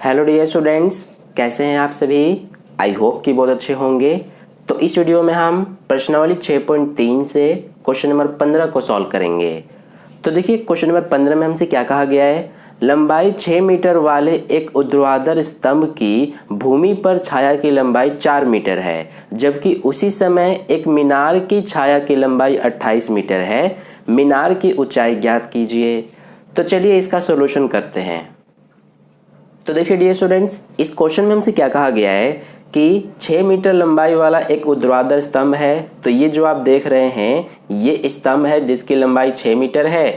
Hello dear students, कैसे हैं आप सभी। आई होप कि बहुत अच्छे होंगे। तो इस वीडियो में हम प्रश्नावली 6.3 से क्वेश्चन नंबर 15 को सॉल्व करेंगे। तो देखिए क्वेश्चन नंबर 15 में हमसे क्या कहा गया है। लंबाई 6 मीटर वाले एक ऊर्ध्वाधर स्तंभ की भूमि पर छाया की लंबाई 4 मीटर है, जबकि उसी समय एक मीनार की छाया की लंबाई 28 मीटर है। मीनार की ऊंचाई ज्ञात कीजिए। तो चलिए इसका सॉल्यूशन करते हैं। तो देखिए डियर स्टूडेंट्स, इस क्वेश्चन में हमसे क्या कहा गया है कि 6 मीटर लंबाई वाला एक ऊर्ध्वाधर स्तंभ है। तो ये जो आप देख रहे हैं ये स्तंभ है जिसकी लंबाई 6 मीटर है।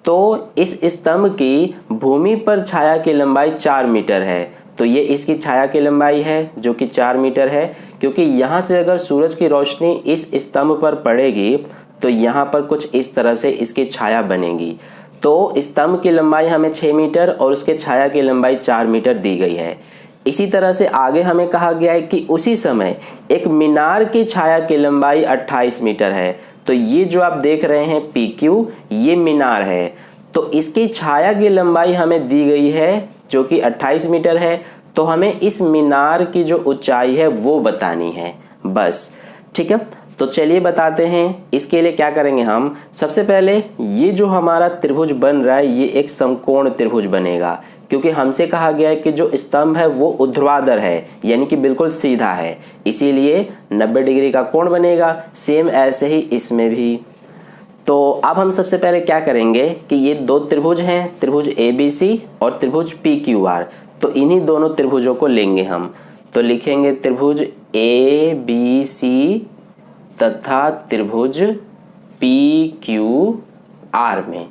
तो इस स्तंभ की भूमि पर छाया की लंबाई 4 मीटर है। तो ये इसकी छाया की लंबाई है जो कि 4 मीटर है, क्योंकि यहाँ से अगर सूरज की रोशनी इस स्तंभ पर पड़ेगी तो यहाँ पर कुछ इस तरह से इसकी छाया बनेगी। तो स्तंभ की लंबाई हमें 6 मीटर और उसके छाया की लंबाई 4 मीटर दी गई है। इसी तरह से आगे हमें कहा गया है कि उसी समय एक मीनार की छाया की लंबाई 28 मीटर है। तो ये जो आप देख रहे हैं PQ, ये मीनार है। तो इसकी छाया की लंबाई हमें दी गई है जो कि 28 मीटर है। तो हमें इस मीनार की जो ऊंचाई है वो बतानी है बस। ठीक है, तो चलिए बताते हैं। इसके लिए क्या करेंगे हम, सबसे पहले ये जो हमारा त्रिभुज बन रहा है ये एक समकोण त्रिभुज बनेगा, क्योंकि हमसे कहा गया है कि जो स्तंभ है वो ऊर्ध्वाधर है, यानी कि बिल्कुल सीधा है, इसीलिए 90 डिग्री का कोण बनेगा। सेम ऐसे ही इसमें भी। तो अब हम सबसे पहले क्या करेंगे कि ये दो त्रिभुज हैं, त्रिभुज ABC और त्रिभुज PQR। तो इन्हीं दोनों त्रिभुजों को लेंगे हम। तो लिखेंगे त्रिभुज ABC तथा त्रिभुज PQR में।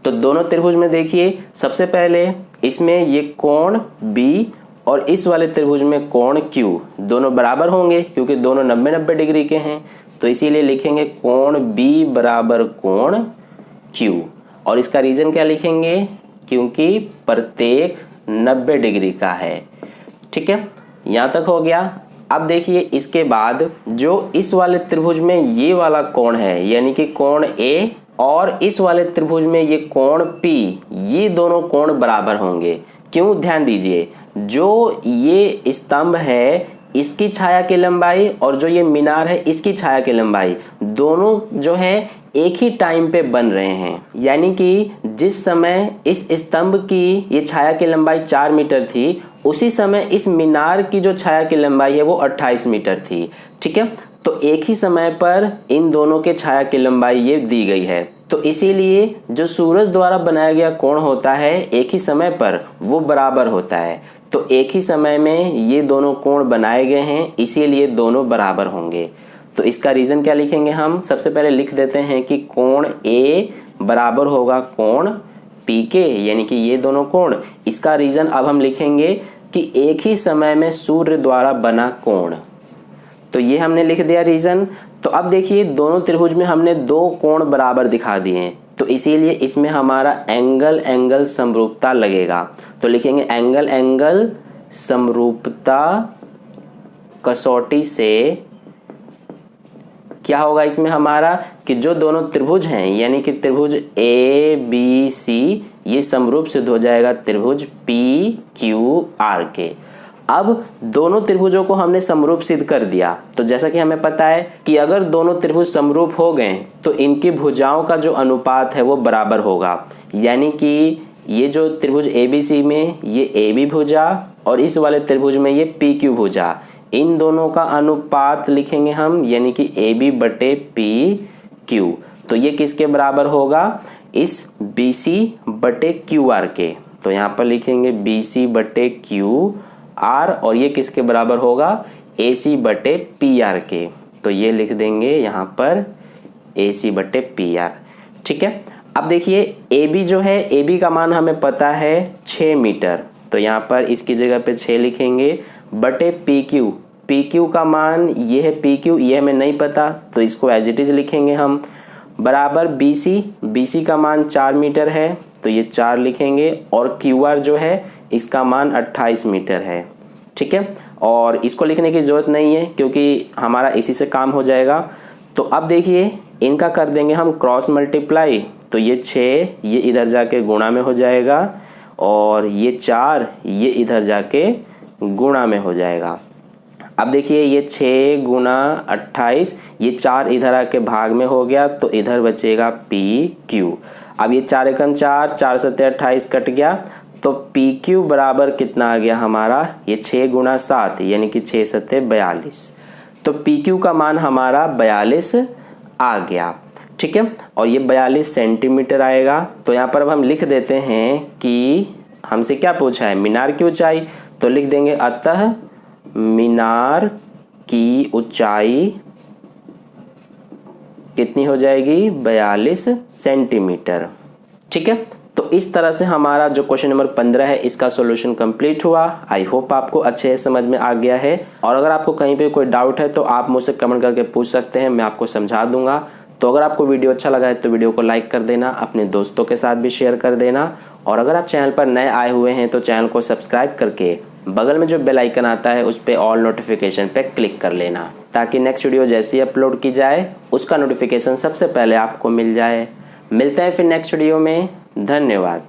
तो दोनों त्रिभुज में देखिए सबसे पहले इसमें ये कोण B और इस वाले त्रिभुज में कोण Q दोनों बराबर होंगे, क्योंकि दोनों 90-90 डिग्री के हैं। तो इसीलिए लिखेंगे कोण B बराबर कोण Q। और इसका रीजन क्या लिखेंगे, क्योंकि प्रत्येक 90 डिग्री का है। ठीक है, यहाँ तक हो गया। अब देखिए इसके बाद जो इस वाले त्रिभुज में ये वाला कोण है, यानी कि कोण A, और इस वाले त्रिभुज में ये कोण P, ये दोनों कोण बराबर होंगे। क्यों, ध्यान दीजिए, जो ये स्तंभ है इसकी छाया की लंबाई और जो ये मीनार है इसकी छाया की लंबाई दोनों जो है एक ही टाइम पे बन रहे हैं। यानी कि जिस समय इस स्तंभ की ये छाया की लंबाई 4 मीटर थी, उसी समय इस मीनार की जो छाया की लंबाई है वो 28 मीटर थी। ठीक है, तो एक ही समय पर इन दोनों के छाया की लंबाई ये दी गई है। तो इसीलिए जो सूरज द्वारा बनाया गया कोण होता है एक ही समय पर वो बराबर होता है। तो एक ही समय में ये दोनों कोण बनाए गए हैं, इसीलिए दोनों बराबर होंगे। तो इसका रीजन क्या लिखेंगे हम, सबसे पहले लिख देते हैं कि कोण A बराबर होगा कोण P के, यानी कि ये दोनों कोण। इसका रीजन अब हम लिखेंगे कि एक ही समय में सूर्य द्वारा बना कोण। तो ये हमने लिख दिया रीजन। तो अब देखिए दोनों त्रिभुज में हमने दो कोण बराबर दिखा दिए हैं, तो इसीलिए इसमें हमारा एंगल एंगल समरूपता लगेगा। तो लिखेंगे एंगल एंगल समरूपता कसौटी से क्या होगा इसमें हमारा कि जो दोनों त्रिभुज हैं यानी कि त्रिभुज ABC ये समरूप सिद्ध हो जाएगा त्रिभुज PQR के। अब दोनों त्रिभुजों को हमने समरूप सिद्ध कर दिया। तो जैसा कि हमें पता है कि अगर दोनों त्रिभुज समरूप हो गए तो इनकी भुजाओं का जो अनुपात है वो बराबर होगा। यानी कि ये जो त्रिभुज ABC में ये AB भुजा और इस वाले त्रिभुज में ये PQ भुजा, इन दोनों का अनुपात लिखेंगे हम, यानी कि AB बटे PQ। तो ये किसके बराबर होगा, इस BC बटे QR के। तो यहाँ पर लिखेंगे BC बटे QR और ये किसके बराबर होगा, AC बटे PR के। तो ये लिख देंगे यहाँ पर AC बटे PR। ठीक है, अब देखिए AB जो है, AB का मान हमें पता है 6 मीटर। तो यहाँ पर इसकी जगह पे 6 लिखेंगे बटे PQ का मान ये है PQ, ये हमें नहीं पता तो इसको एज इट इज लिखेंगे हम, बराबर BC का मान 4 मीटर है तो ये 4 लिखेंगे, और QR जो है इसका मान 28 मीटर है। ठीक है, और इसको लिखने की जरूरत नहीं है क्योंकि हमारा इसी से काम हो जाएगा। तो अब देखिए इनका कर देंगे हम क्रॉस मल्टीप्लाई। तो ये 6 ये इधर जाके गुणा में हो जाएगा और ये 4 ये इधर जाके गुणा में हो जाएगा। अब देखिए ये 6 गुना 28, ये 4 इधर आके भाग में हो गया तो इधर बचेगा PQ। अब ये 4 एकम 4, 4 सत्ते 28 कट गया तो PQ बराबर कितना आ गया हमारा, ये 6 गुना 7 यानी कि 6 सत्ते 42। तो PQ का मान हमारा 42 आ गया। ठीक है, और ये 42 सेंटीमीटर आएगा। तो यहाँ पर अब हम लिख देते हैं कि हमसे क्या पूछा है, मीनार की ऊंचाई। तो लिख देंगे अतः मीनार की ऊंचाई कितनी हो जाएगी, 42 सेंटीमीटर। ठीक है, तो इस तरह से हमारा जो क्वेश्चन नंबर 15 है इसका सॉल्यूशन कंप्लीट हुआ। आई होप आपको अच्छे समझ में आ गया है। और अगर आपको कहीं पे कोई डाउट है तो आप मुझसे कमेंट करके पूछ सकते हैं, मैं आपको समझा दूंगा। तो अगर आपको वीडियो अच्छा लगा है तो वीडियो को लाइक कर देना, अपने दोस्तों के साथ भी शेयर कर देना। और अगर आप चैनल पर नए आए हुए हैं तो चैनल को सब्सक्राइब करके बगल में जो बेल आइकन आता है उस पर ऑल नोटिफिकेशन पे क्लिक कर लेना, ताकि नेक्स्ट वीडियो जैसे ही अपलोड की जाए उसका नोटिफिकेशन सबसे पहले आपको मिल जाए। मिलते हैं फिर नेक्स्ट वीडियो में। धन्यवाद।